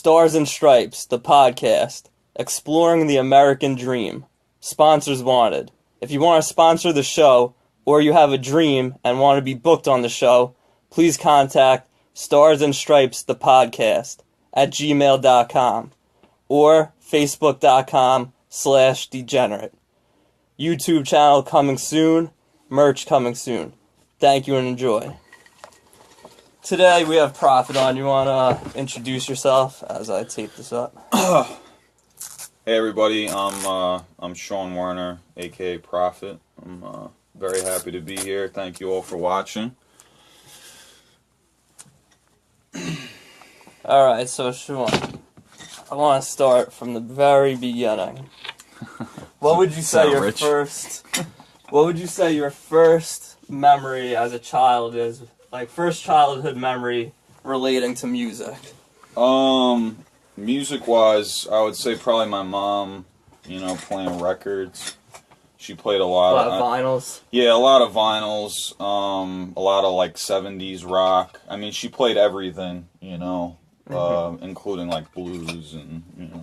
Stars and Stripes, the podcast, exploring the American dream. Sponsors wanted. If you want to sponsor the show, or you have a dream and want to be booked on the show, please contact Stars and Stripes, the podcast, at gmail.com or facebook.com/degenerate. YouTube channel coming soon, merch coming soon. Thank you and enjoy. Today we have Prophet on. You want to introduce yourself as I tape this up? Hey everybody, I'm Sean Werner, aka Prophet. I'm very happy to be here. Thank you all for watching. Alright, so Sean, I want to start from the very beginning. What would you say your first memory as a child is? Like, first childhood memory relating to music? Music-wise, I would say probably my mom, playing records. She played a lot of vinyls? Yeah, a lot of vinyls, a lot of, 70s rock. I mean, she played everything, including, blues and,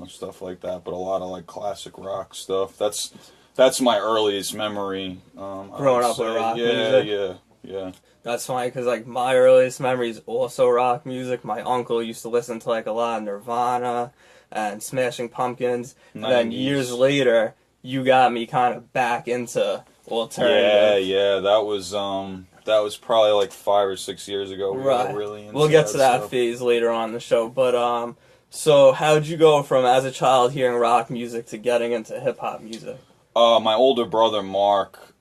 stuff like that, but a lot of, classic rock stuff. That's my earliest memory. Growing up with rock music? Yeah. That's funny, because, my earliest memory is also rock music. My uncle used to listen to, a lot of Nirvana and Smashing Pumpkins. 90s. And then years later, you got me kind of back into alternative. Yeah, that was probably 5 or 6 years ago. Right. Really we'll get to that phase later on in the show. But, so how'd you go from, as a child, hearing rock music to getting into hip-hop music? My older brother, Mark,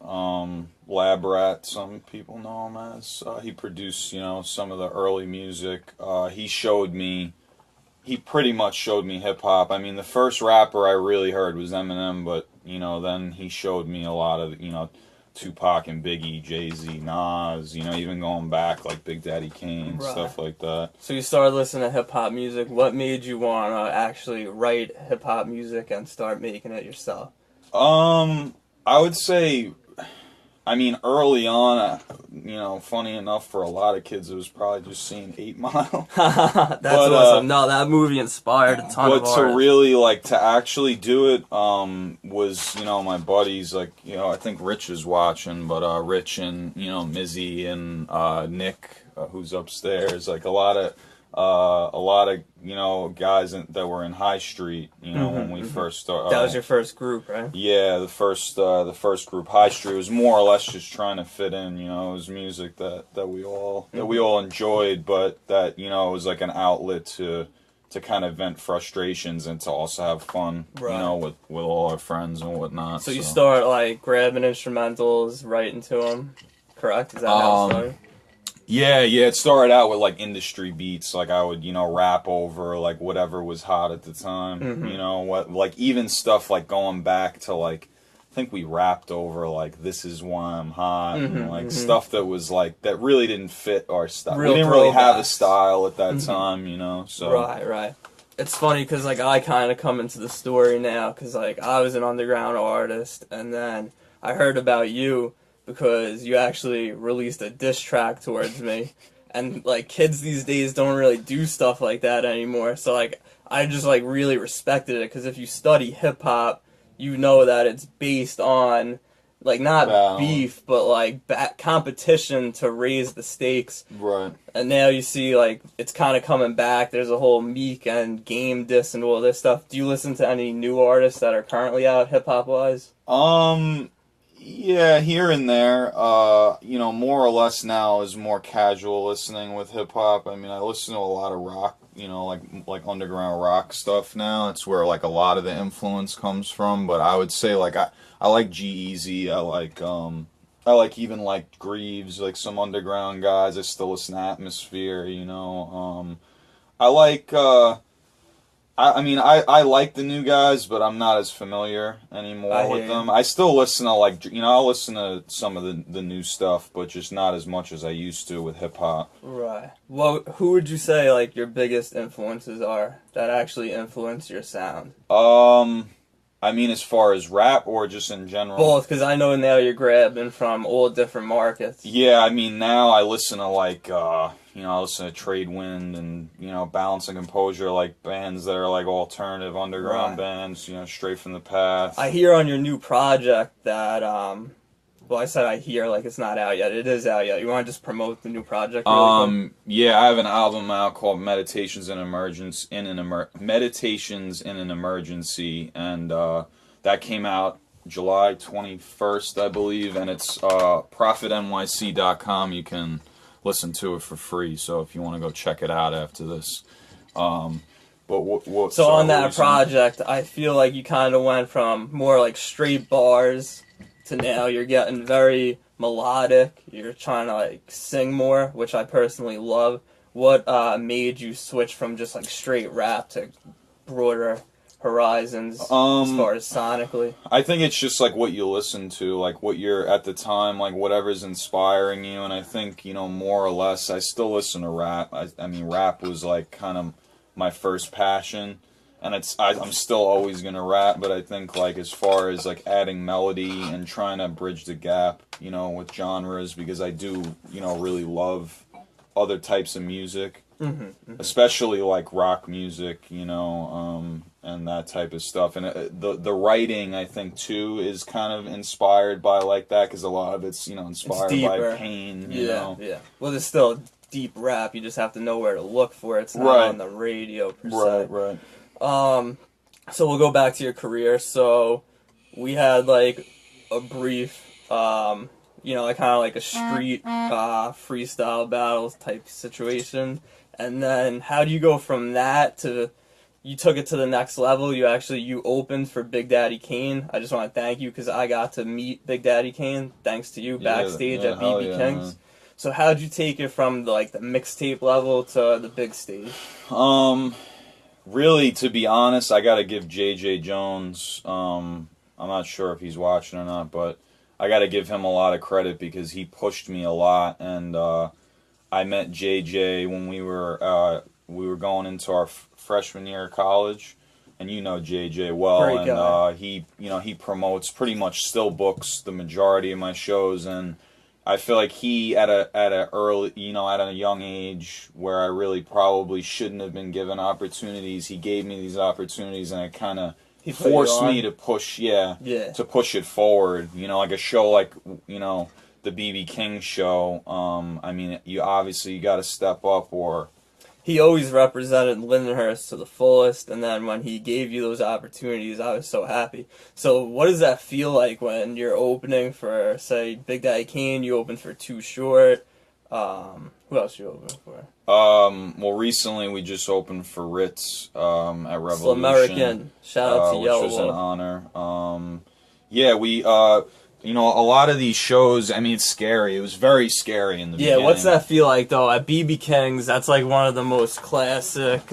Lab Rat, some people know him as, he produced, some of the early music. He pretty much showed me hip-hop. I mean, the first rapper I really heard was Eminem, but, then he showed me a lot of, Tupac and Biggie, Jay-Z, Nas, even going back, Big Daddy Kane, right. Stuff like that. So you started listening to hip-hop music. What made you want to actually write hip-hop music and start making it yourself? I would say, early on, funny enough, for a lot of kids, it was probably just seeing 8 Mile. That's awesome. No, that movie inspired a ton of artists. But to really, to actually do it, was, my buddies, I think Rich is watching, but Rich and, Mizzy and Nick, who's upstairs, a lot of guys that were in High Street, when we first started. That was your first group, right? Yeah, the first group, High Street, was more or less just trying to fit in. It was music that we all enjoyed, but that it was an outlet to kind of vent frustrations and to also have fun, right. With all our friends and whatnot. So you start grabbing instrumentals, writing to them, correct? Is that how it started? Yeah, it started out with, industry beats. I would, rap over, whatever was hot at the time. Mm-hmm. Even stuff, going back to, I think we rapped over, This Is Why I'm Hot. Mm-hmm, And, stuff that was, that really didn't fit our style. Real we didn't really have a style at that time, so. Right. It's funny, because, I kind of come into the story now, because, I was an underground artist, and then I heard about you, because you actually released a diss track towards me. And, kids these days don't really do stuff like that anymore. So, I just, really respected it. Because if you study hip-hop, you know that it's based on, not beef, but, competition to raise the stakes. Right. And now you see, it's kind of coming back. There's a whole Meek and Game diss and all this stuff. Do you listen to any new artists that are currently out hip-hop-wise? Yeah, here and there. More or less now is more casual listening with hip-hop. I listen to a lot of rock, like underground rock stuff now. It's where, a lot of the influence comes from. But I would say, I like G-Eazy. I like even, Greaves, some underground guys. I still listen to Atmosphere, I like... I like the new guys, but I'm not as familiar anymore with them. I still listen to, I'll listen to some of the new stuff, but just not as much as I used to with hip-hop. Right. Well, who would you say, your biggest influences are that actually influence your sound? I mean, as far as rap or just in general? Both, because I know now you're grabbing from all different markets. Yeah, I mean, now I listen to like, I listen to Trade Wind and, Balance and Composure, like bands that are like alternative underground bands, straight from the path. I hear on your new project that, well, I said I hear like it's not out yet. It is out yet. You want to just promote the new project really quick? Yeah, I have an album out called Meditations in an Emergency, and that came out July 21st, I believe, and it's ProfitNYC.com. You can listen to it for free, so if you want to go check it out after this. So on that project, I feel like you kind of went from more like straight bars to now you're getting very melodic. You're trying to like sing more, which I personally love. What made you switch from just like straight rap to broader horizons as far as sonically? I think it's just like what you listen to, like what you're at the time, like whatever's inspiring you. And I think, more or less, I still listen to rap. I mean, rap was like kind of my first passion. And I'm still always gonna rap, but I think like as far as like adding melody and trying to bridge the gap, with genres, because I do, really love other types of music, especially like rock music, and that type of stuff. And the writing, I think too, is kind of inspired by like that, because a lot of it's inspired by pain. Yeah. Well, there's still deep rap. You just have to know where to look for it. It's not on the radio per se. Right. So we'll go back to your career. So we had like a brief, like kind of like a street freestyle battle type situation. And then how do you go from that to, you took it to the next level. You opened for Big Daddy Kane. I just want to thank you because I got to meet Big Daddy Kane thanks to you backstage at BB King's. Man. So how'd you take it from the mixtape level to the big stage? Really, to be honest, I gotta give JJ Jones, I'm not sure if he's watching or not, but I gotta give him a lot of credit because he pushed me a lot, and I met JJ when we were going into our freshman year of college, and you know JJ well, Great guy. And he promotes, pretty much still books the majority of my shows, and I feel like he at a young age where I really probably shouldn't have been given opportunities, he gave me these opportunities, and it kind of forced me to push, to push it forward. Like a show like the BB King show. I mean, you got to step up, or. He always represented Lindenhurst to the fullest, and then when he gave you those opportunities, I was so happy. So what does that feel like when you're opening for, say, Big Daddy Kane, you open for Too Short? Who else you open for? Well, recently we just opened for Ritz at Revolution. Still American. Shout out to Yellow. Which was an honor. We... a lot of these shows, I mean, it's scary. It was very scary in the beginning. Yeah, what's that feel like, though? At BB King's, that's like one of the most classic,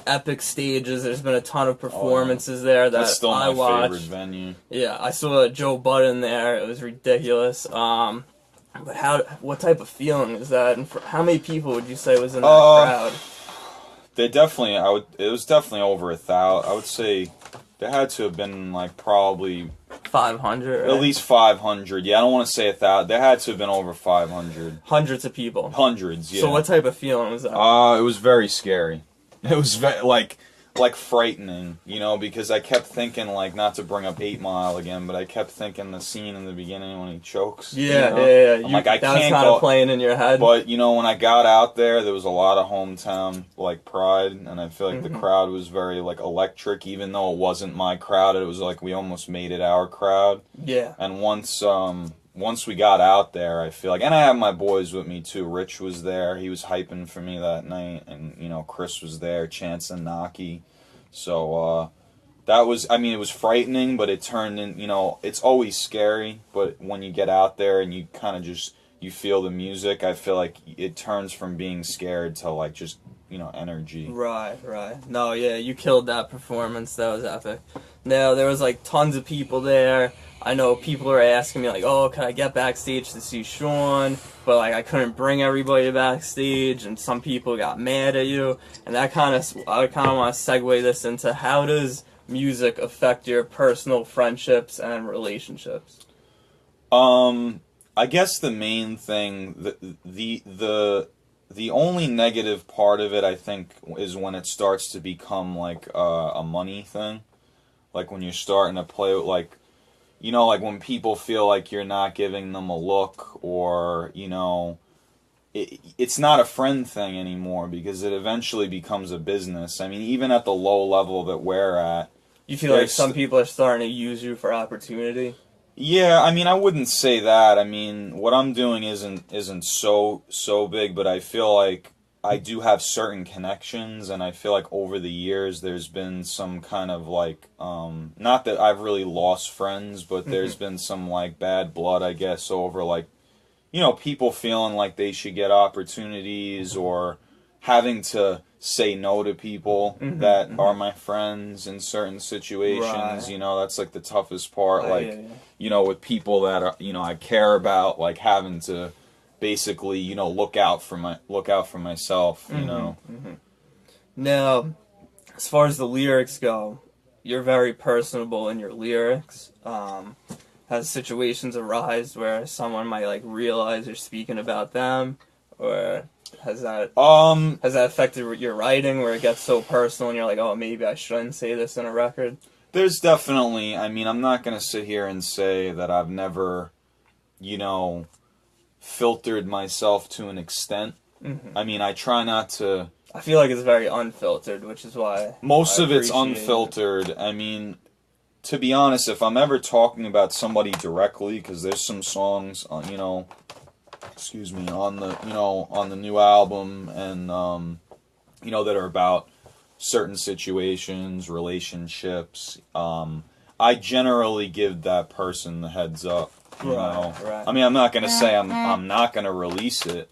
epic stages. There's been a ton of performances there that that's still my favorite venue. Yeah, I saw Joe Budden there. It was ridiculous. But what type of feeling is that? And how many people would you say was in that crowd? It was definitely over 1,000. I would say there had to have been like probably 500, right? At least 500. Yeah, I don't want to say 1,000. There had to have been over 500. Hundreds of people. Hundreds, yeah. So what type of feeling was that? It was very scary. It was very, like frightening, because I kept thinking, like, not to bring up 8 Mile again, but I kept thinking the scene in the beginning when he chokes. Yeah. I'm like, I that can't was kind of playing in your head. But, when I got out there was a lot of hometown, pride, and I feel like the crowd was very, electric, even though it wasn't my crowd. It was like we almost made it our crowd. Yeah. And once we got out there, I feel like, and I have my boys with me too. Rich was there; he was hyping for me that night, and Chris was there, Chance and Naki. So that was, I mean, it was frightening, but it turned in. It's always scary, but when you get out there and you kind of just you feel the music, I feel like it turns from being scared to just energy. Right. No, yeah, you killed that performance. That was epic. Now there was tons of people there. I know people are asking me oh, can I get backstage to see Sean? But I couldn't bring everybody backstage, and some people got mad at you. And I kind of want to segue this into how does music affect your personal friendships and relationships? I guess the main thing, the only negative part of it, I think, is when it starts to become like a money thing. Like when you're starting to play, like, you know, like when people feel like you're not giving them a look, or, you know, it's not a friend thing anymore because it eventually becomes a business. I mean, even at the low level that we're at. You feel like some people are starting to use you for opportunity? Yeah, I mean, I wouldn't say that. I mean, what I'm doing isn't so big, but I feel like I do have certain connections, and I feel like over the years there's been some kind of like, not that I've really lost friends, but there's been some like bad blood, I guess, over like, you know, people feeling like they should get opportunities, or having to say no to people that are my friends in certain situations. Right. You know, that's like the toughest part. Right, Like, yeah. you know, with people that are, you know, I care about, like having to basically, you know, look out for myself. You know. Now, as far as the lyrics go, you're very personable in your lyrics. Has situations arise where someone might like realize you're speaking about them, or has that affected your writing where it gets so personal and you're like, oh, maybe I shouldn't say this in a record? There's definitely, I mean, I'm not gonna sit here and say that I've never, you know, filtered myself to an extent. I mean, I try not to. I feel like it's very unfiltered, which is why Most I of it's appreciate it. unfiltered. I mean, to be honest, if I'm ever talking about somebody directly, because there's some songs on, you know, excuse me, on the, you know, on the new album, and you know, that are about certain situations, relationships. I generally give that person the heads up. You know, Right. I mean, I'm not gonna say I'm not gonna release it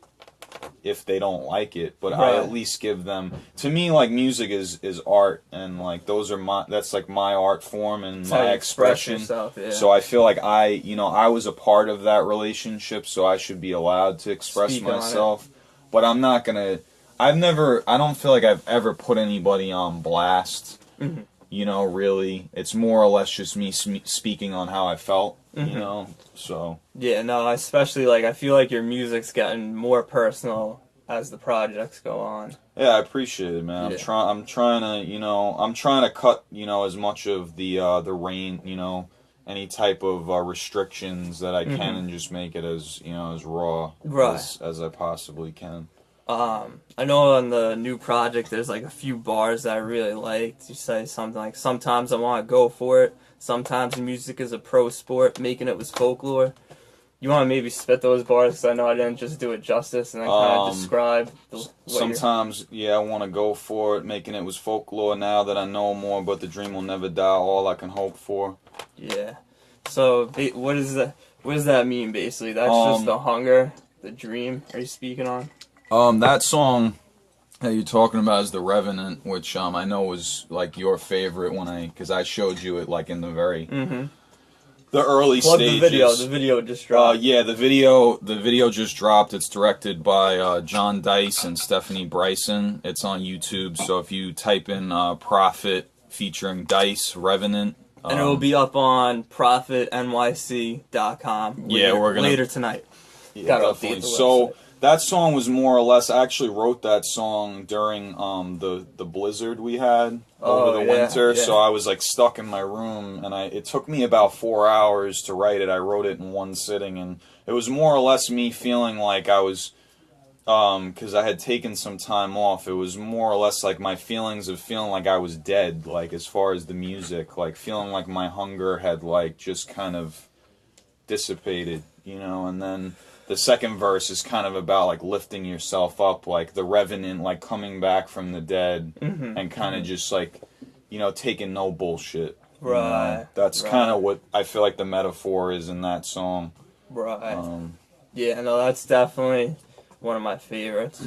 if they don't like it, but I at least give them. To me, like, music is art, and like that's like my art form and It's how my you express expression. yourself, yeah. So I feel like I was a part of that relationship, so I should be allowed to express Speak on it. myself. But I'm not gonna. I don't feel like I've ever put anybody on blast. You know, really, it's more or less just me speaking on how I felt. You know, so. Yeah, no, especially like I feel like your music's getting more personal as the projects go on. Yeah, I appreciate it, man. Yeah. I'm trying to, you know, I'm trying to cut, you know, as much of the rain, you know, any type of restrictions that I can, and just make it as, you know, as raw as I possibly can. I know on the new project there's like a few bars that I really liked. You say something like, sometimes I want to go for it. Sometimes music is a pro sport. Making it was folklore. You want to maybe spit those bars, because I know I didn't just do it justice, and then kind of describe Sometimes, yeah, I want to go for it. Making it was folklore. Now that I know more, but the dream will never die. All I can hope for. Yeah. So what does that mean basically? That's just the hunger, the dream. Are you speaking on? That song that you're talking about is The Revenant, which I know was like your favorite because I showed you it like in the very the early stages. The video just dropped. Yeah, the video just dropped. It's directed by John Dice and Stephanie Bryson. It's on YouTube, so if you type in Prophet featuring Dice Revenant, and it will be up on ProfitNYC.com. Later tonight. Yeah, Gotta definitely. update the So website. that song was more or less. I actually wrote that song during the blizzard we had over the winter. Yeah. So I was like stuck in my room, and it took me about 4 hours to write it. I wrote it in one sitting, and it was more or less me feeling like I was, because I had taken some time off. It was more or less like my feelings of feeling like I was dead, like as far as the music, like feeling like my hunger had like just kind of dissipated, you know, and then the second verse is kind of about like lifting yourself up, like the revenant, like coming back from the dead, and kind of just like, you know, taking no bullshit. Right. You know? That's kind of what I feel like the metaphor is in that song. Right. Yeah, no, that's definitely one of my favorites.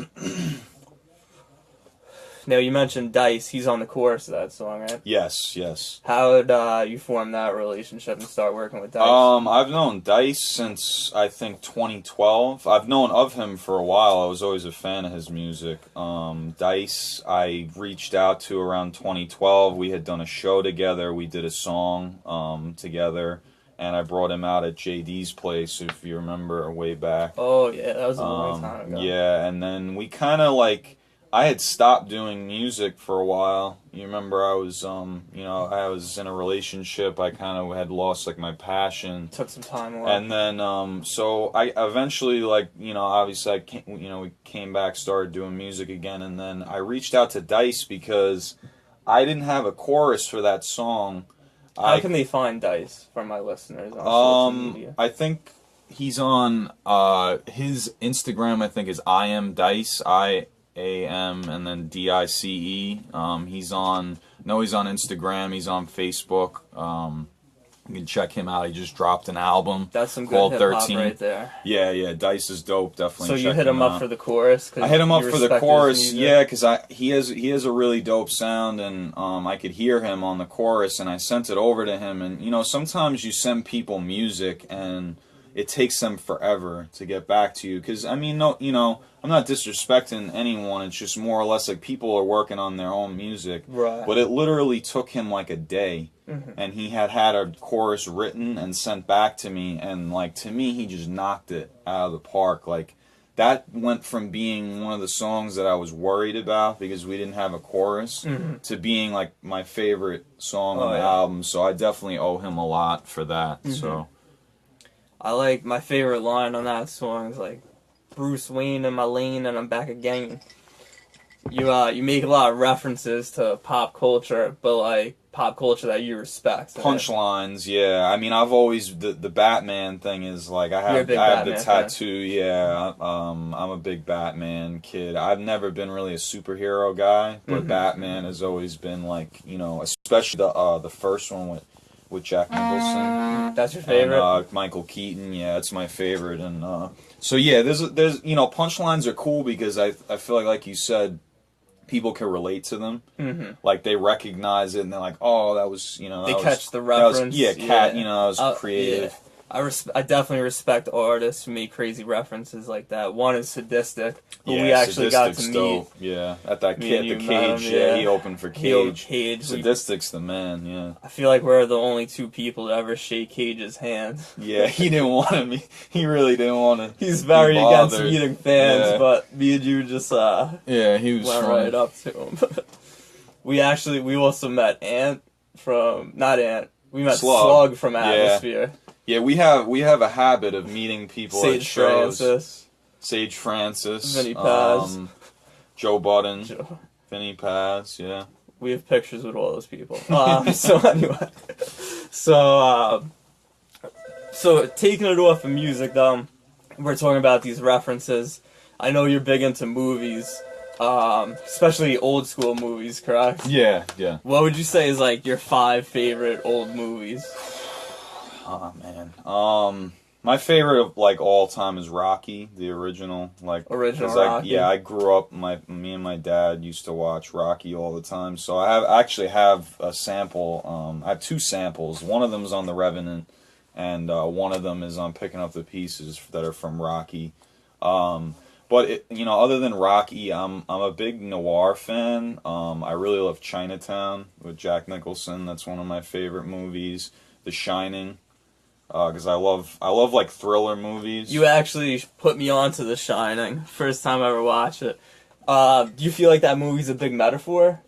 Now, you mentioned Dice. He's on the chorus of that song, right? Yes, yes. How did you form that relationship and start working with Dice? I've known Dice since I think 2012. I've known of him for a while. I was always a fan of his music. Dice, I reached out to around 2012. We had done a show together. We did a song together, and I brought him out at JD's place, if you remember, way back. Oh, yeah, that was a long time ago. Yeah, and then we kind of like, I had stopped doing music for a while. You remember I was, I was in a relationship. I kind of had lost like my passion. Took some time away. And then, so I eventually, like, obviously we came back, started doing music again, and then I reached out to Dice because I didn't have a chorus for that song. How can they find Dice for my listeners on social media? I think he's on his Instagram. I think is I am Dice, IAM, and then DICE. He's on Instagram. He's on Facebook. You can check him out. He just dropped an album. That's some good called hip-hop 13. right there. Yeah. Dice is dope. Definitely. So check you hit him up out for the chorus? I hit him up for the chorus. Yeah, because he has a really dope sound, and I could hear him on the chorus, and I sent it over to him. And sometimes you send people music, and it takes them forever to get back to you. Because I'm not disrespecting anyone. It's just more or less like people are working on their own music. Right. But it literally took him like a day. Mm-hmm. And he had a chorus written and sent back to me, and like to me, he just knocked it out of the park. Like that went from being one of the songs that I was worried about because we didn't have a chorus to being like my favorite song on the album. So I definitely owe him a lot for that. Mm-hmm. So I like my favorite line on that song is like, "Bruce Wayne in my lane and I'm back again." You make a lot of references to pop culture, but like pop culture that you respect. Punchlines, yeah. I mean, I've always the Batman thing is like I have the tattoo. Yeah, I'm a big Batman kid. I've never been really a superhero guy, but Batman has always been like especially the first one with Jack Nicholson. That's your favorite? And, Michael Keaton, yeah, it's my favorite. And so yeah, there's punchlines are cool because I feel like you said, people can relate to them. Mm-hmm. Like they recognize it and they're like, oh, that was they catch the reference. That was creative. Yeah. I definitely respect artists who make crazy references like that. One is Sadistic, who we actually got to meet. Dope. Yeah, at the Cage. Yeah, he opened for Cage. Cage. Sadistic's the man. Yeah. I feel like we're the only two people to ever shake Cage's hand. Yeah, he didn't want to. He really didn't want to. He's very against meeting fans, but me and you just he was went right up to him. We also met We met Slug from Atmosphere. Yeah, we have a habit of meeting people at shows. Sage Francis, Vinny Paz, Joe Budden, Vinny Paz, yeah. We have pictures with all those people. So anyway, so taking it off of music, though, we're talking about these references. I know you're big into movies, especially old school movies, correct? Yeah. What would you say is like your 5 favorite old movies? Oh man, my favorite of like all time is Rocky, the original. Original Rocky. I grew up. Me and my dad used to watch Rocky all the time. So I actually have a sample. I have 2 samples. One of them is on The Revenant, and one of them is on Picking Up the Pieces that are from Rocky. But other than Rocky, I'm a big noir fan. I really love Chinatown with Jack Nicholson. That's one of my favorite movies. The Shining. Because I love like thriller movies. You actually put me on to The Shining. First time I ever watched it. Do you feel like that movie's a big metaphor?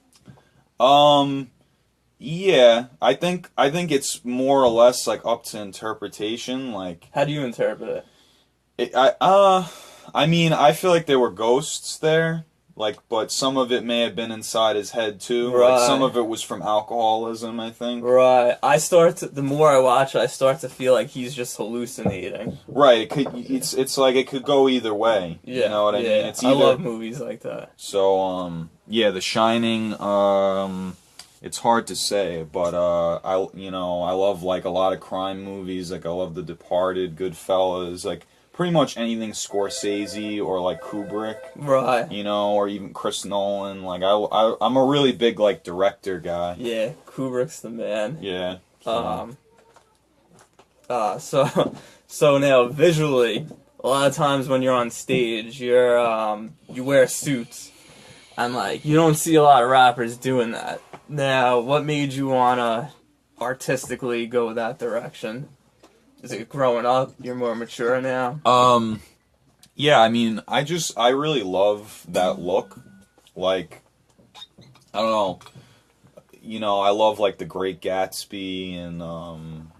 Yeah. I think it's more or less like up to interpretation. Like, how do you interpret it? I mean, I feel like there were ghosts there. But some of it may have been inside his head too. Right. Like some of it was from alcoholism, I think. Right. The more I watch it, I start to feel like he's just hallucinating. Right. It's like it could go either way. Yeah. You know what I mean? It's I love movies like that. So The Shining. It's hard to say, but I love like a lot of crime movies. Like I love The Departed, Goodfellas, like. pretty much anything Scorsese or like Kubrick, Right. you know, or even Chris Nolan. Like I'm a really big like director guy. Yeah, Kubrick's the man. Yeah. Um. So, so now visually, a lot of times when you're on stage, you wear suits, and like you don't see a lot of rappers doing that. Now, what made you wanna artistically go that direction? Is it growing up? You're more mature now. Yeah, I mean, I really love that look. Like, I don't know, you know, I love like The Great Gatsby and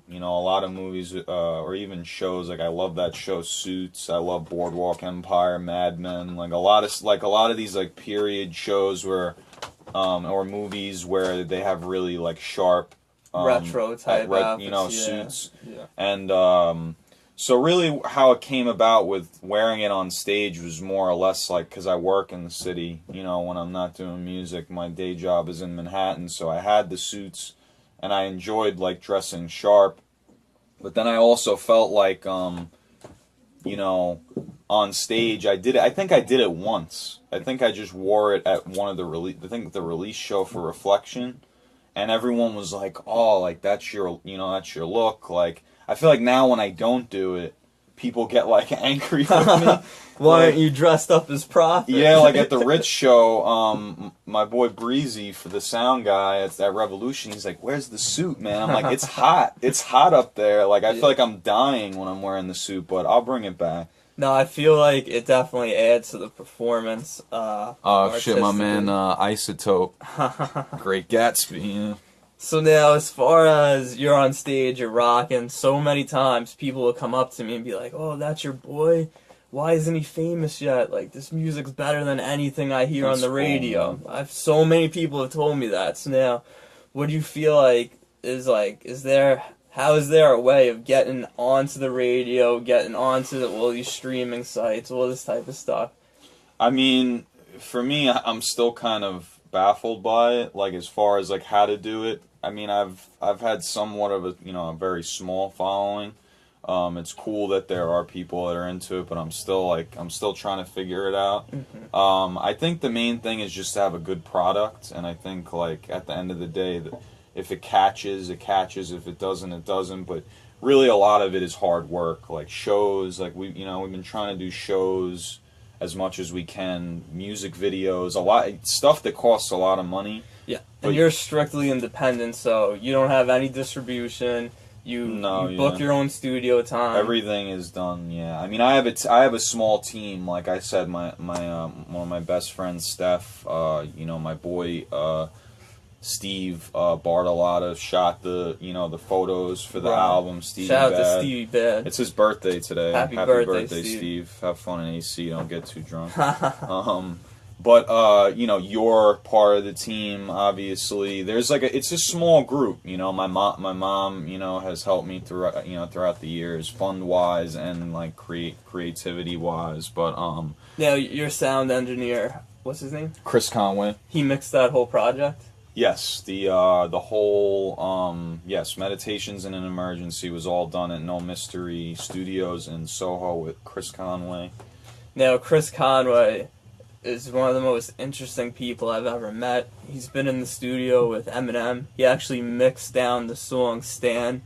you know, a lot of movies or even shows. Like I love that show Suits. I love Boardwalk Empire, Mad Men. Like a lot of these like period shows where or movies where they have really like sharp Retro type outfits, you know, yeah. suits. Yeah. And so really how it came about with wearing it on stage was more or less like because I work in the city, you know, when I'm not doing music. My day job is in Manhattan, so I had the suits and I enjoyed like dressing sharp. But then I also felt like, you know, on stage I did it. I think I did it once. I think I just wore it at one of the the release show for Reflection, and everyone was like, "Oh, like that's your, you know, that's your look." Like I feel like now when I don't do it, people get like angry with me. Why Like, aren't you dressed up as Prophet? yeah, like at the Rich show, my boy Breezy, for the sound guy at Revolution, he's like, "Where's the suit, man?" I'm like, "It's hot. It's hot up there. Like I feel like I'm dying when I'm wearing the suit, but I'll bring it back." No, I feel like it definitely adds to the performance. Oh shit, my man, Isotope, Great Gatsby. Yeah. So now, as far as you're on stage, you're rocking, so many times people will come up to me and be like, "Oh, that's your boy? Why isn't he famous yet? Like, this music's better than anything I hear That's on the cool, radio." man. I've so many people have told me that. So now, what do you feel like how is there a way of getting onto the radio, getting onto all these streaming sites, all this type of stuff? I mean, for me, I'm still kind of baffled by it. Like as far as like how to do it. I mean, I've had somewhat of a, you know, a very small following. It's cool that there are people that are into it, but I'm still trying to figure it out. Mm-hmm. I think the main thing is just to have a good product, and I think like at the end of the day, if it catches, it catches. If it doesn't, it doesn't. But really, a lot of it is hard work. Like shows, like we've been trying to do shows as much as we can, music videos, a lot stuff that costs a lot of money. Yeah, But and you're strictly independent, so you don't have any distribution. You book your own studio time. Everything is done. Yeah, I mean, I have a small team. Like I said, my one of my best friends, Steph. You know, my boy Steve Bartolotta shot the photos for the album. Stevie Shout out Bad. to Stevie Bad. It's his birthday today. Happy birthday, Steve. Have fun in AC. Don't get too drunk. But you know, you're part of the team. Obviously, there's like it's a small group. You know, my mom, you know, has helped me throughout the years, fund wise and like creativity wise. But Now your sound engineer, what's his name? Chris Conway. He mixed that whole project. Yes, the whole yes, Meditations in an Emergency was all done at No Mystery Studios in Soho with Chris Conway. Now Chris Conway is one of the most interesting people I've ever met. He's been in the studio with Eminem. He actually mixed down the song Stan.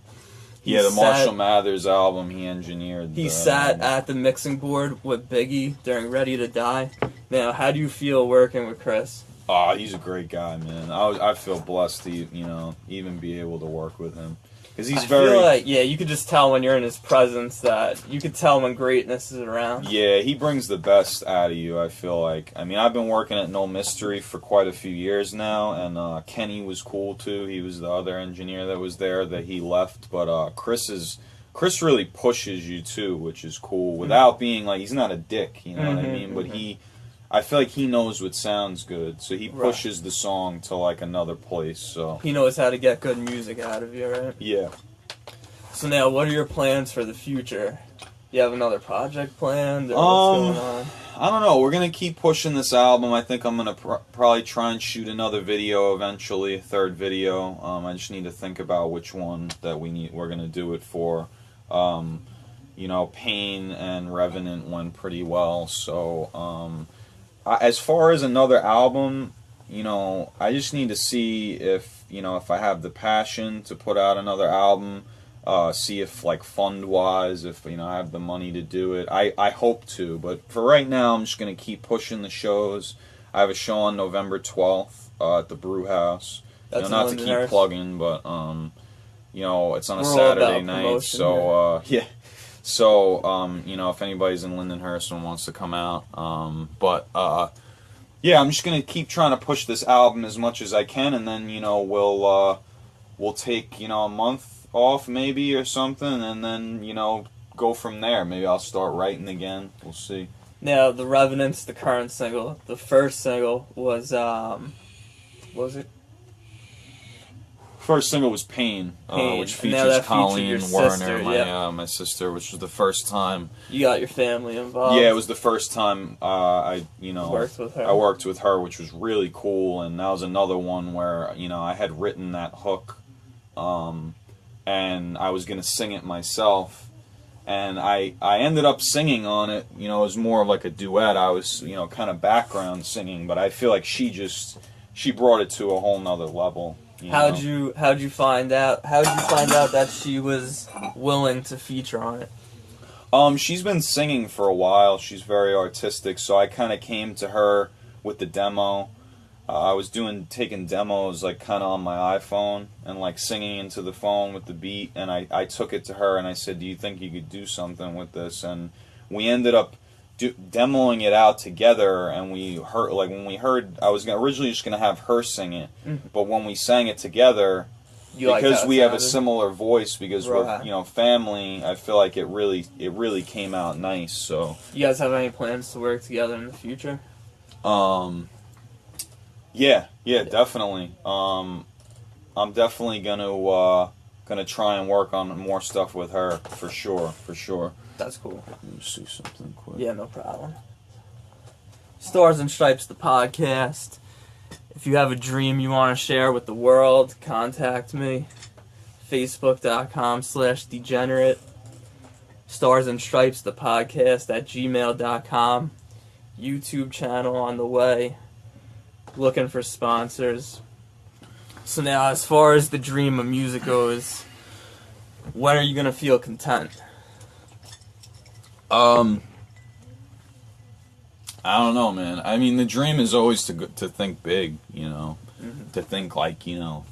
The Marshall Mathers album he engineered. He sat at the mixing board with Biggie during Ready to Die. Now, how do you feel working with Chris? Oh, he's a great guy, man. I feel blessed to, you know, even be able to work with him. Because he's I feel like, yeah, you could just tell when you're in his presence that you could tell when greatness is around. Yeah, he brings the best out of you, I feel like. I mean, I've been working at No Mystery for quite a few years now, and Kenny was cool, too. He was the other engineer that was there that he left. But Chris really pushes you, too, which is cool, without being, like, he's not a dick, you know what I mean? But I feel like he knows what sounds good, so he pushes the song to, like, another place, so. He knows how to get good music out of you, right? Yeah. So now, what are your plans for the future? You have another project planned, or what's going on? I don't know. We're going to keep pushing this album. I think I'm going to probably try and shoot another video eventually, a third video. I just need to think about which one that we're going to do it for. you know, Pain and Revenant went pretty well. So as far as another album, you know, I just need to see if, you know, if I have the passion to put out another album. See if, like, fund-wise, if, you know, I have the money to do it. I hope to, but for right now, I'm just going to keep pushing the shows. I have a show on November 12th at the Brew House. You know, not to keep plugging, but, you know, it's on a Saturday night, so, yeah. So, you know, if anybody's in Lindenhurst and wants to come out. Yeah, I'm just going to keep trying to push this album as much as I can, and then, you know, we'll take, you know, a month off maybe or something, and then, you know, go from there. Maybe I'll start writing again. We'll see. Now, The Revenant's the current single. The first single was what was it? First single was Pain. Which features Colleen Werner, my sister, which was the first time you got your family involved. Yeah, it was the first time I worked with her. I worked with her, which was really cool, and that was another one where, you know, I had written that hook, and I was going to sing it myself, and I ended up singing on it. You know, it was more of like a duet. I was, you know, kind of background singing, but I feel like she brought it to a whole nother level. How'd you find out that she was willing to feature on it? She's been singing for a while. She's very artistic, so I kind of came to her with the demo. I was taking demos, like, kind of on my iPhone and, like, singing into the phone with the beat, and I took it to her and I said, do you think you could do something with this? And we ended up demoing it out together, and we heard, like, when we heard, I was originally just going to have her sing it, but when we sang it together, because we have a similar voice, because we're, you know, family, I feel like it really came out nice. So you guys have any plans to work together in the future? Yeah, definitely. I'm definitely gonna try and work on more stuff with her, for sure. That's cool. Let me see something quick. Yeah, no problem. Stars and Stripes, the podcast. If you have a dream you want to share with the world, contact me. Facebook.com/degenerate. Stars and Stripes, the podcast at gmail.com. YouTube channel on the way. Looking for sponsors. So now, as far as the dream of music goes, when are you going to feel content? I don't know, man. I mean, the dream is always to think big, you know, to think, like, you know,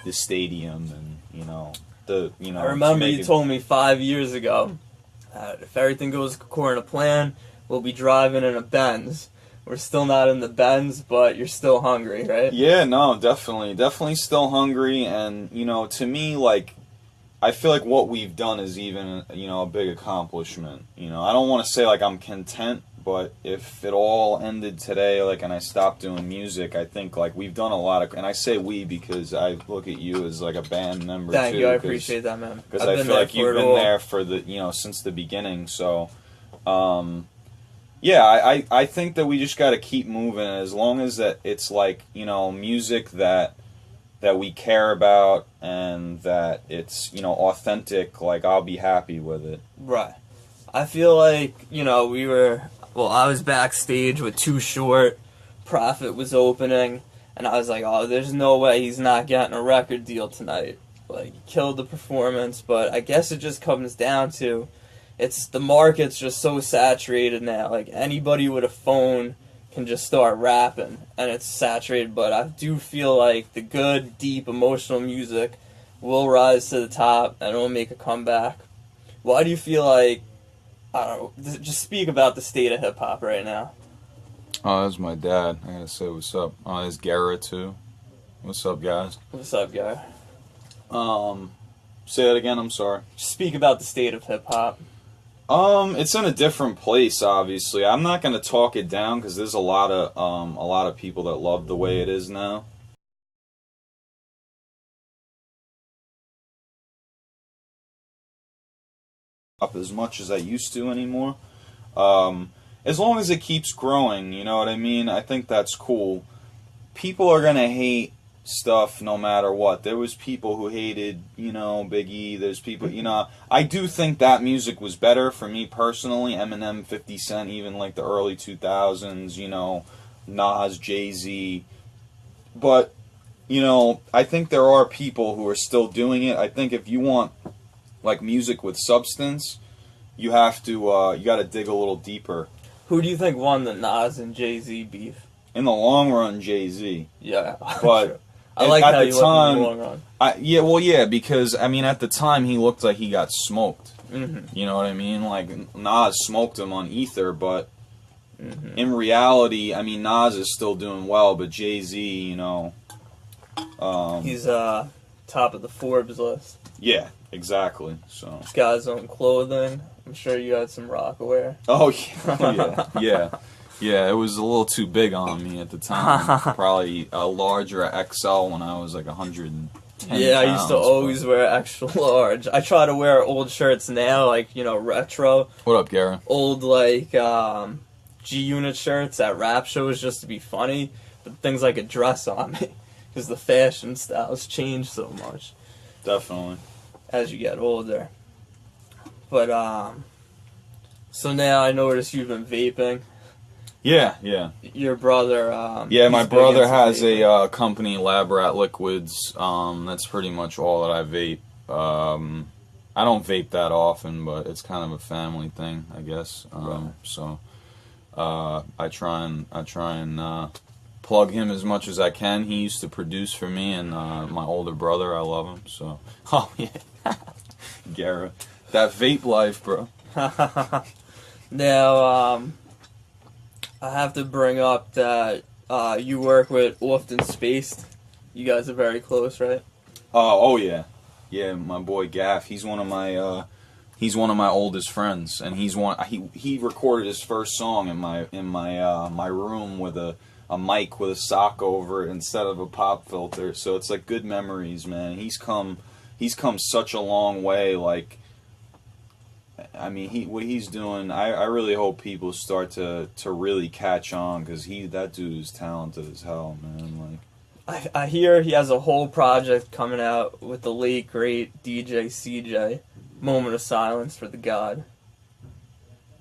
the stadium and, you know, I remember you told me 5 years ago that if everything goes according to plan, we'll be driving in a Benz. We're still not in the Benz, but you're still hungry, right? Yeah, no, definitely still hungry, and, you know, to me, like, I feel like what we've done is even, you know, a big accomplishment. You know, I don't want to say, like, I'm content, but if it all ended today, like, and I stopped doing music, I think, like, we've done a lot of, and I say we because I look at you as, like, a band member, Thank you, I appreciate that, man. Because I feel like you've been there for the, you know, since the beginning, so, yeah, I think that we just got to keep moving, as long as that it's, like, you know, music that we care about and that it's, you know, authentic, like, I'll be happy with it. Right. I feel like, you know, I was backstage with Too Short, Prophet was opening, and I was like, oh, there's no way he's not getting a record deal tonight. Like, he killed the performance, but I guess it just comes down to, the market's just so saturated now. Like, anybody with a phone can just start rapping, and it's saturated, but I do feel like the good, deep, emotional music will rise to the top, and it will make a comeback. Why do you feel like, I don't know, just speak about the state of hip-hop right now? Oh, that's my dad. I gotta say what's up. Oh, there's Garrett, too. What's up, guys? What's up, guy? Say that again, I'm sorry. Just speak about the state of hip-hop. It's in a different place, obviously. I'm not gonna talk it down because there's a lot of people that love the way it is now. Up as much as I used to anymore. As long as it keeps growing, you know what I mean? I think that's cool. People are gonna hate stuff no matter what. There was people who hated, you know, Big E. There's people, you know, I do think that music was better for me personally. Eminem, 50 Cent, even like the early 2000s, you know, Nas, Jay-Z. But, you know, I think there are people who are still doing it. I think if you want like music with substance, you have to, you got to dig a little deeper. Who do you think won the Nas and Jay-Z beef? In the long run, Jay-Z. Yeah. But I like at how the you time, look in the long run. yeah, because, I mean, at the time, he looked like he got smoked. Mm-hmm. You know what I mean? Like, Nas smoked him on Ether, but Mm-hmm. in reality, I mean, Nas is still doing well, but Jay-Z, you know... He's top of the Forbes list. Yeah, exactly, so... He's got his own clothing. I'm sure you had some Rockaware. Oh, yeah. Yeah, it was a little too big on me at the time. Probably a larger XL when I was like 110 Yeah, I used to always wear extra large. I try to wear old shirts now, like, you know, retro. What up, Gary? Old, like, G-Unit shirts at rap shows just to be funny. But things like a dress on me. Because the fashion styles change so much. Definitely. As you get older. But, so now I notice you've been vaping. Yeah. Your brother, Yeah, my he's big brother into has vaping. a company, Lab Rat Liquids. That's pretty much all that I vape. I don't vape that often, but it's kind of a family thing, I guess. Right. So I try and plug him as much as I can. He used to produce for me, and my older brother, I love him. So, oh yeah, Garrett, that vape life, bro. Now, I have to bring up that you work with Often Spaced. You guys are very close, right? Oh yeah, my boy Gaff. He's one of my oldest friends, and he recorded his first song in my room with a mic with a sock over it instead of a pop filter. So it's like good memories, man. He's come such a long way. Like, I mean, what he's doing, I really hope people start to really catch on, because that dude is talented as hell, man. Like, I hear he has a whole project coming out with the late great DJ CJ. Moment of Silence for the God.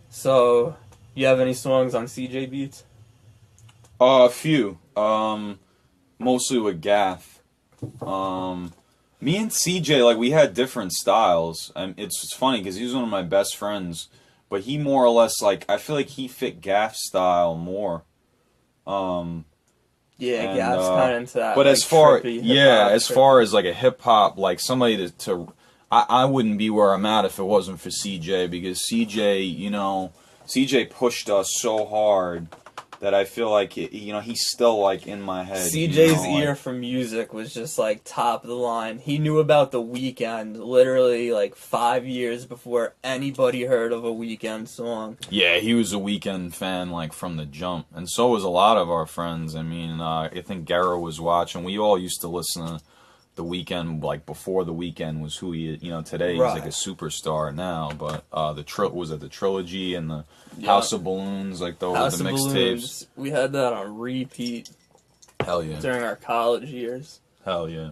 So, you have any songs on CJ beats? a few, mostly with Gaff. Me and CJ, like, we had different styles. It's funny because he was one of my best friends, but he more or less, like, I feel like he fit Gaff's style more. Yeah, Gaff's kind of into that. But like, as far, trippy yeah, hip-hop, as far as like a hip hop, like somebody I wouldn't be where I'm at if it wasn't for CJ, because CJ, you know, CJ pushed us so hard that I feel like, you know, he's still like in my head. CJ's you know, ear like, for music was just like top of the line. He knew about The Weeknd literally like 5 years before anybody heard of a Weeknd song. Yeah, he was a Weeknd fan like from the jump, and so was a lot of our friends. I mean, I think Garrow was watching. We all used to listen to The Weeknd like before The Weeknd was who he is. You know, today he's like a superstar now. But was it the Trilogy and the House of Balloons, like the mixtapes? We had that on repeat. Hell yeah. During our college years. Hell yeah.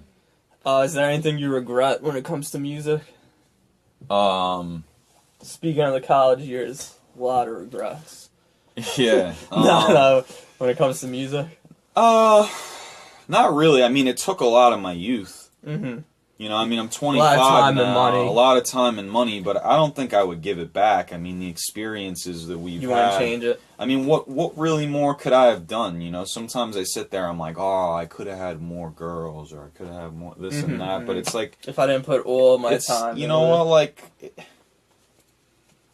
Is there anything you regret when it comes to music? Speaking of the college years, a lot of regrets. Yeah. No, when it comes to music? Not really. I mean, it took a lot of my youth. Mm-hmm. You know, I mean, I'm 25 a lot of time now, and money. a lot of time and money, but I don't think I would give it back. I mean, the experiences that we've had. You want to change it? I mean, what really more could I have done? You know, sometimes I sit there, I'm like, oh, I could have had more girls, or I could have had more this and that, but it's like... If I didn't put all my time you know what, like...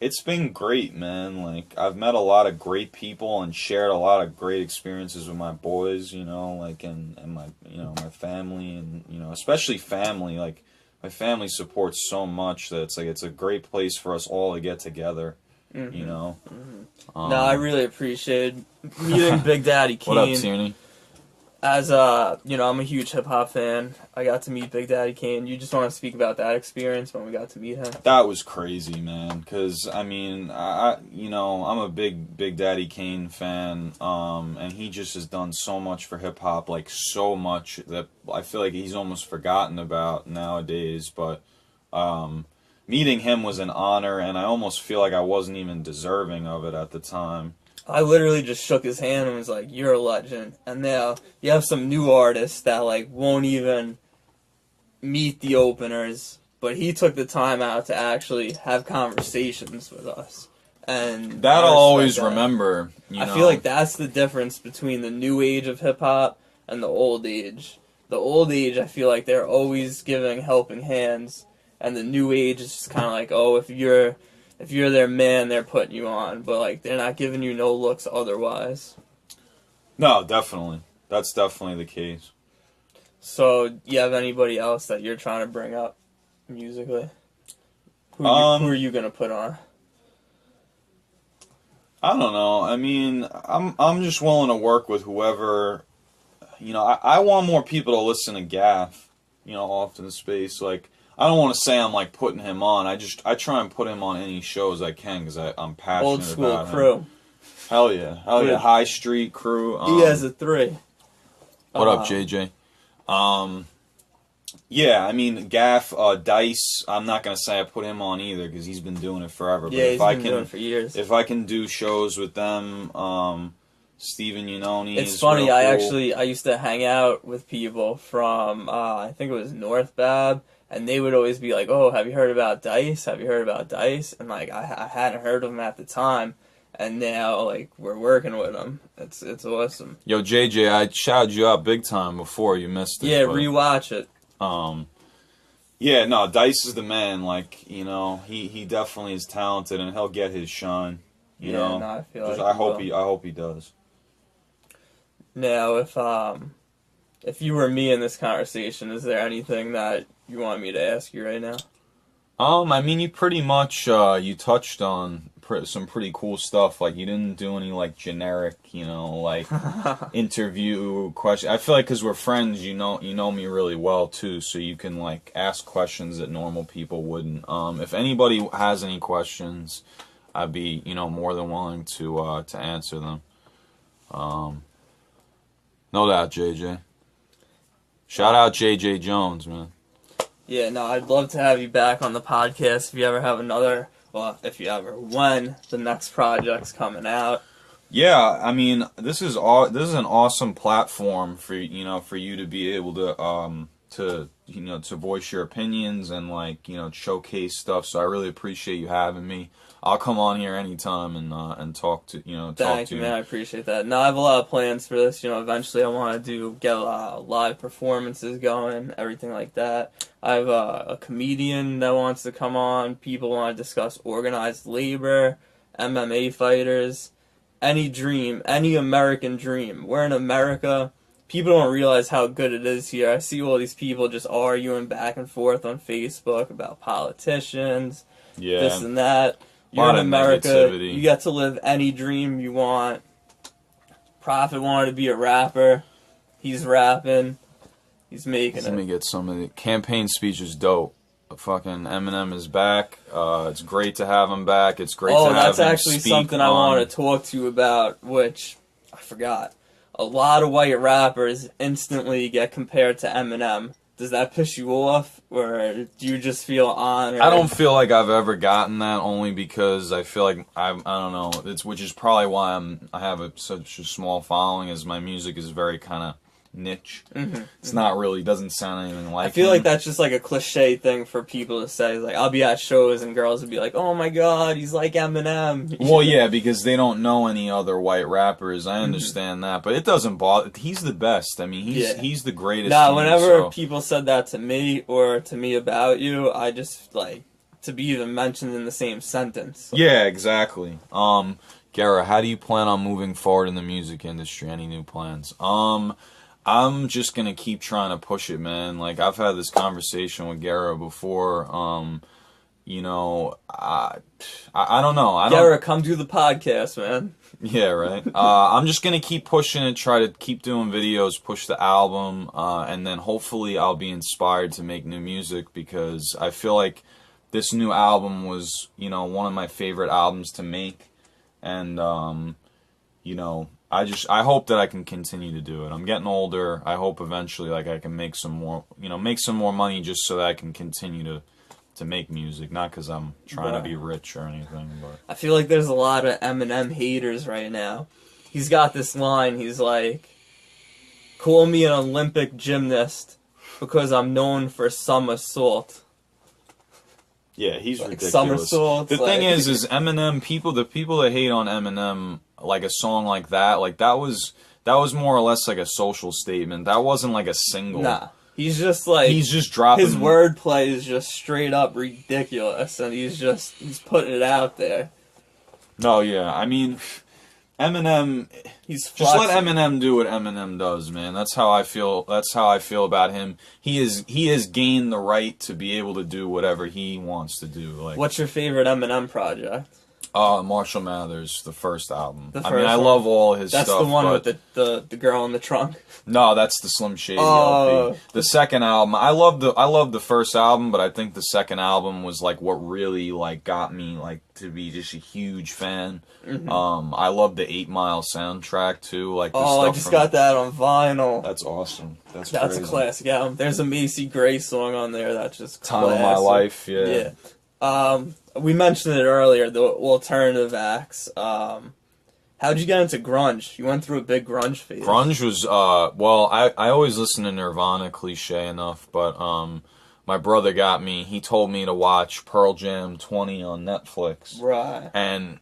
It's been great, man. Like, I've met a lot of great people and shared a lot of great experiences with my boys, you know, like, and my, you know, my family, and, you know, especially family. Like, my family supports so much that it's like, it's a great place for us all to get together, you know. No, I really appreciated meeting Big Daddy Keen. What up, Tierney? As I'm a huge hip hop fan. I got to meet Big Daddy Kane. You just want to speak about that experience when we got to meet him? That was crazy, man. Because I mean, I'm a Big Daddy Kane fan, and he just has done so much for hip hop, like so much that I feel like he's almost forgotten about nowadays. But meeting him was an honor, and I almost feel like I wasn't even deserving of it at the time. I literally just shook his hand and was like, "You're a legend." And now you have some new artists that like won't even meet the openers, but he took the time out to actually have conversations with us. And that I'll always remember. I feel like that's the difference between the new age of hip hop and the old age. The old age, I feel like they're always giving helping hands, and the new age is just kind of like, oh, if you're their man, they're putting you on, but like they're not giving you no looks otherwise. No, definitely. That's definitely the case. So, do you have anybody else that you're trying to bring up musically? Who are you gonna put on? I don't know. I mean, I'm just willing to work with whoever. I want more people to listen to Gaff. Off to the space. Like, I don't want to say I'm like putting him on. I try and put him on any shows I can because I'm passionate Old school about him. crew. Hell yeah, High Street crew. He has a 3. What up, JJ? Yeah, I mean, Gaff, Dice, I'm not going to say I put him on either because he's been doing it forever. Yeah, he's been doing it for years. If I can do shows with them, Steven Unoni It's is funny, real I used to hang out with people from, I think it was North Bab, and they would always be like, oh, have you heard about Dice? Have you heard about Dice? And, like, I hadn't heard of him at the time. And now, like, we're working with him. It's awesome. Yo, JJ, I shouted you out big time before. You missed it. Yeah, rewatch it. Yeah, no, Dice is the man. Like, he definitely is talented, and he'll get his shine. You know, no, I feel like I hope he does. Now, if you were me in this conversation, is there anything that you want me to ask you right now? I mean, you pretty much you touched on some pretty cool stuff. Like, you didn't do any like generic, like interview questions. I feel like because we're friends, you know me really well too, so you can like ask questions that normal people wouldn't. If anybody has any questions, I'd be more than willing to answer them. No doubt, JJ. Shout out JJ Jones, man. Yeah, no, I'd love to have you back on the podcast if you ever have another. Well, when the next project's coming out. Yeah, I mean, this is an awesome platform for you to be able to voice your opinions and like showcase stuff. So I really appreciate you having me. I'll come on here anytime and talk to Thank you, man. I appreciate that. No, I have a lot of plans for this. Eventually I want to get live performances going, everything like that. I have a comedian that wants to come on. People want to discuss organized labor, MMA fighters, any dream, any American dream. We're in America. People don't realize how good it is here. I see all these people just arguing back and forth on Facebook about politicians, this and that. You're in America. Negativity. You get to live any dream you want. Prophet wanted to be a rapper. He's rapping. He's making it. Let me get some of the campaign speech is dope. Fucking Eminem is back. It's great to have him back. It's great to have him speak. Oh, that's actually something I want to talk to you about, which I forgot. A lot of white rappers instantly get compared to Eminem. Does that piss you off, or do you just feel honored? I don't feel like I've ever gotten that, only because I feel like I don't know. Which is probably why I have such a small following, as my music is very kind of niche. It's not really, doesn't sound anything like I feel like that's just like a cliche thing for people to say. Like, I'll be at shows and girls would be like, oh my god, he's like Eminem. Well, yeah, because they don't know any other white rappers. I understand that, but it doesn't bother. He's the best. I mean, he's the greatest. Nah, whenever people said that to me or to me about you, I just like to be even mentioned in the same sentence. Yeah, exactly. Gara, how do you plan on moving forward in the music industry? Any new plans? I'm just gonna keep trying to push it, man. Like, I've had this conversation with Gara before. I don't know. Gara, come do the podcast, man. Yeah, right. I'm just gonna keep pushing it, try to keep doing videos, push the album, and then hopefully I'll be inspired to make new music because I feel like this new album was, one of my favorite albums to make, and I hope that I can continue to do it. I'm getting older. I hope eventually, like, I can make some more, make some more money just so that I can continue to make music, not because I'm trying to be rich or anything. But I feel like there's a lot of Eminem haters right now. He's got this line, he's like, call me an Olympic gymnast because I'm known for somersault. Yeah, he's like ridiculous. Somersaults, the thing is Eminem, the people that hate on Eminem, like a song like that was more or less like a social statement. That wasn't like a single. Nah. He's just like, he's just dropping, his wordplay is just straight up ridiculous, and he's putting it out there. No, yeah, I mean, Eminem, just let Eminem do what Eminem does, man. That's how I feel. That's how I feel about him. He has gained the right to be able to do whatever he wants to do. Like, what's your favorite Eminem project? Marshall Mathers, the first album. I love all his stuff. That's the one with the girl in the trunk. No, that's the Slim Shady LP. The second album, I love the first album, but I think the second album was like what really like got me like to be just a huge fan. Mm-hmm. I love the 8 Mile soundtrack too. Like, I just got that on vinyl. That's awesome. That's crazy. A classic album. There's a Macy Gray song on there that's just Time of My Life. Yeah. We mentioned it earlier, the alternative acts. How'd you get into grunge? You went through a big grunge phase. Grunge was, I always listen to Nirvana, cliche enough, but my brother got me, he told me to watch Pearl Jam 20 on Netflix. Right. And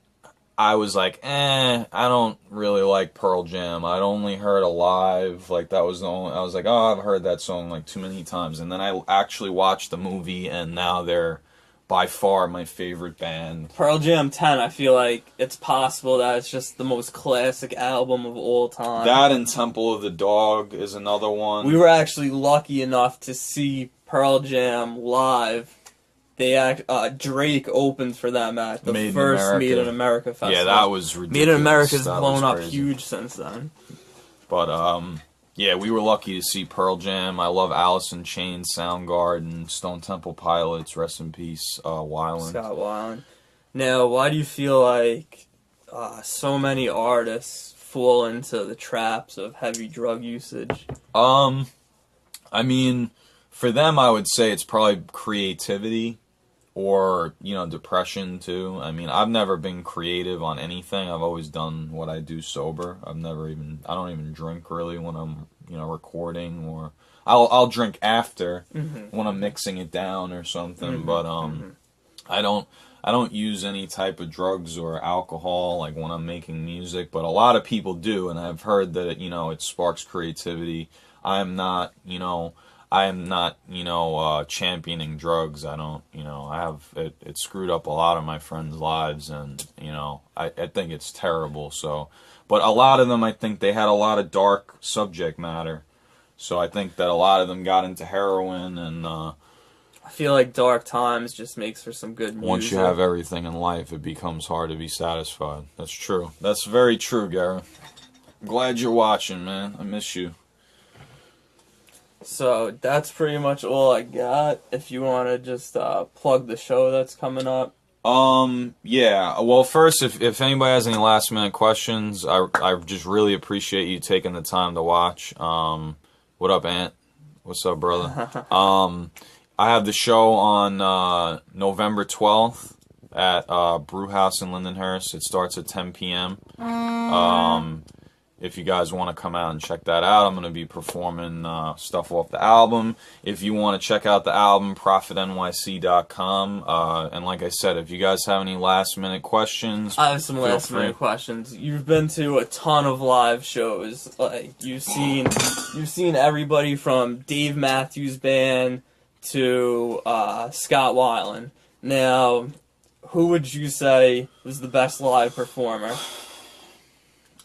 I was like, I don't really like Pearl Jam. I'd only heard Alive, like that was the only, I was like, I've heard that song like too many times. And then I actually watched the movie, and now they're by far my favorite band. Pearl Jam 10, I feel like it's possible that it's just the most classic album of all time. That and Temple of the Dog is another one. We were actually lucky enough to see Pearl Jam live. Drake opened for them at the first Made in America festival. Yeah, that was ridiculous. Made in America's blown up huge since then. But, yeah, we were lucky to see Pearl Jam. I love Alice in Chains, Soundgarden, Stone Temple Pilots, rest in peace, Weiland. Scott Weiland. Now, why do you feel like so many artists fall into the traps of heavy drug usage? I mean, for them, I would say it's probably creativity or, depression, too. I mean, I've never been creative on anything. I've always done what I do sober. I don't even drink, really, when I'm, recording, or I'll drink after when I'm mixing it down or something, but, I don't use any type of drugs or alcohol, like, when I'm making music, but a lot of people do, and I've heard that, it sparks creativity. I am not, championing drugs. I don't, I have, it screwed up a lot of my friends' lives, and, I think it's terrible, so, but a lot of them, I think they had a lot of dark subject matter, so I think that a lot of them got into heroin, and, I feel like dark times just makes for some good music. Once you have everything in life, it becomes hard to be satisfied. That's true. That's very true, Gareth. I'm glad you're watching, man. I miss you. So that's pretty much all I got. If you want to just plug the show that's coming up. Yeah. Well, first, if anybody has any last minute questions, I just really appreciate you taking the time to watch. What up, Ant? What's up, brother? I have the show on November 12th at Brew House in Lindenhurst. It starts at 10 p.m. If you guys want to come out and check that out, I'm going to be performing stuff off the album. If you want to check out the album, ProfitNYC.com. And like I said, if you guys have any last-minute questions, I have some last-minute questions. You've been to a ton of live shows. Like you've seen everybody from Dave Matthews Band to Scott Weiland. Now, who would you say was the best live performer?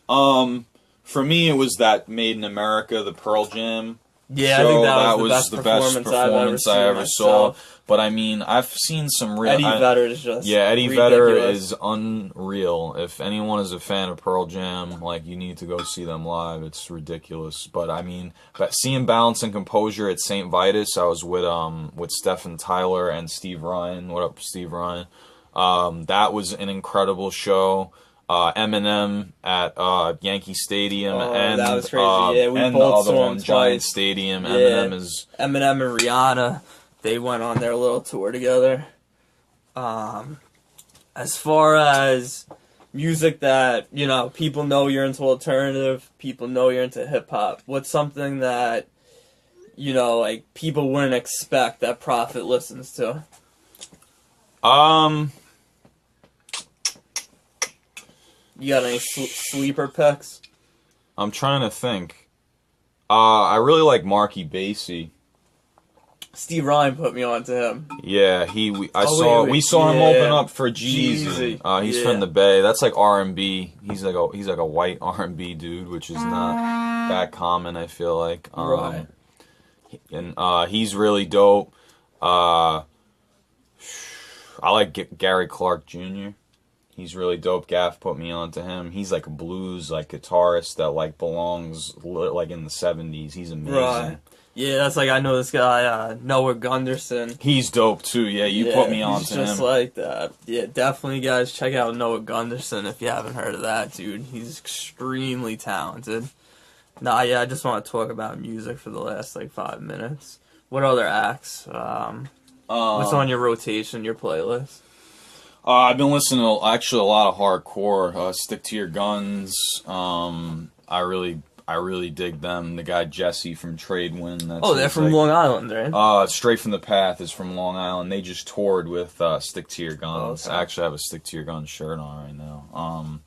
For me, it was that Made in America, the Pearl Jam Yeah, show. I think that That was was the the best best performance I ever saw. But I mean, I've seen some real. Eddie Vedder is just Eddie Vedder ridiculous. is unreal. If anyone is a fan of Pearl Jam, like, you need to go see them live. It's ridiculous. But I mean, seeing Balance and Composure at St. Vitus, I was with Stephen Tyler and Steve Ryan. What up, Steve Ryan? That was an incredible show. Eminem at Yankee Stadium, and that was crazy. Yeah, we and both the other saw one, him Giant twice. Stadium. Yeah. Eminem and Rihanna. They went on their little tour together. As far as music that, you know, people know you're into alternative, people know you're into hip hop. What's something that, you know, like, people wouldn't expect that Prophet listens to? You got any sleeper picks? I'm trying to think. I really like Marky Basie. Steve Ryan put me on to him. Yeah, we saw him open up for Jeezy. He's from the Bay. That's like R&B. He's like a white R&B dude, which is not that common, I feel like. Right. And he's really dope. I like Gary Clark Jr. He's really dope. Gaff put me on to him. He's like a blues guitarist that like belongs like in the 70s. He's amazing. Right. Yeah, that's like, I know this guy, Noah Gunderson. He's dope too. Yeah, you put me on to him. He's just like that. Yeah, definitely, guys, check out Noah Gunderson if you haven't heard of that dude. He's extremely talented. Nah, yeah, I just want to talk about music for the last like 5 minutes. What other acts? What's on your rotation, your playlist? I've been listening to actually a lot of hardcore. Stick to Your Guns. I really dig them. The guy Jesse from Tradewind. They're from Long Island, right? Straight from the Path is from Long Island. They just toured with Stick to Your Guns. Okay. I actually have a Stick to Your Guns shirt on right now.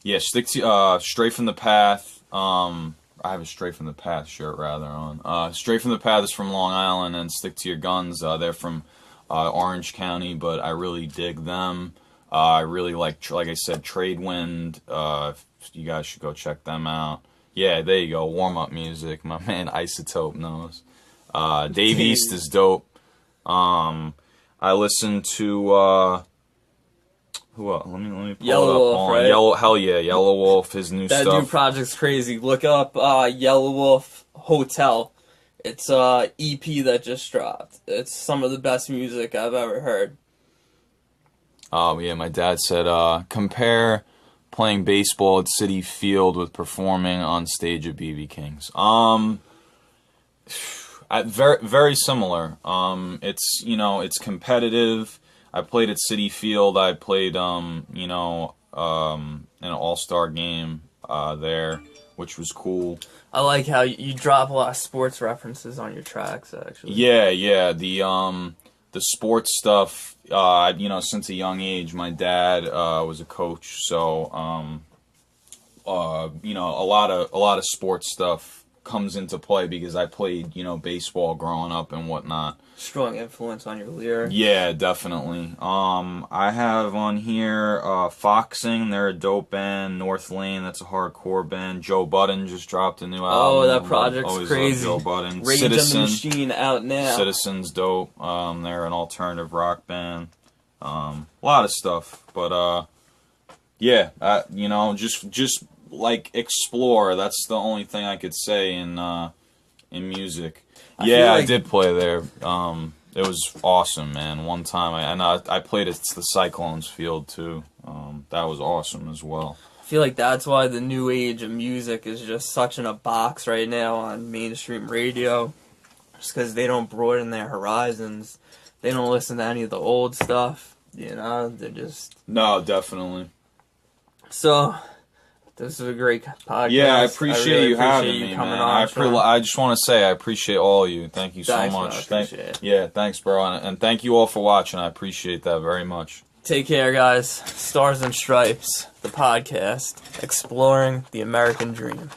Yeah, Straight from the Path. I have a Straight from the Path shirt rather on. Straight from the Path is from Long Island, and Stick to Your Guns. They're from Orange County, but I really dig them. I really like I said, Tradewind. You guys should go check them out. Yeah, there you go. Warm-up music. My man Isotope knows. Dave East is dope. I listen to who else? Let me pull Yellow it up. Wolf, right? Hell yeah, Yellow Wolf. His new that stuff. That new project's crazy. Look up Yellow Wolf Hotel. It's a EP that just dropped. It's some of the best music I've ever heard. Oh yeah, my dad said compare playing baseball at Citi Field with performing on stage at BB King's. Very very similar. It's it's competitive. I played at Citi Field. I played in an all-star game there, which was cool. I like how you drop a lot of sports references on your tracks, actually. Yeah. The sports stuff. Since a young age, my dad was a coach, so a lot of sports stuff comes into play because I played baseball growing up and whatnot. Strong influence on your lyrics. Yeah, definitely. I have on here Foxing. They're a dope band. North Lane. That's a hardcore band. Joe Budden just dropped a new album. Oh, that project's crazy. Joe Budden. Rage Citizen, and the Machine out now. Citizen's dope. They're an alternative rock band. A lot of stuff, but just like explore. That's the only thing I could say in music. I did play there. It was awesome, man. One time, I played at the Cyclones field too. That was awesome as well. I feel like that's why the new age of music is just such in a box right now on mainstream radio. Just because they don't broaden their horizons. They don't listen to any of the old stuff. They're just... No, definitely. So, this is a great podcast. Yeah, I appreciate you having me, coming man. on. I just want to say I appreciate all of you. Thank you so much. Yeah, thanks, bro. And thank you all for watching. I appreciate that very much. Take care, guys. Stars and Stripes, the podcast, exploring the American dream.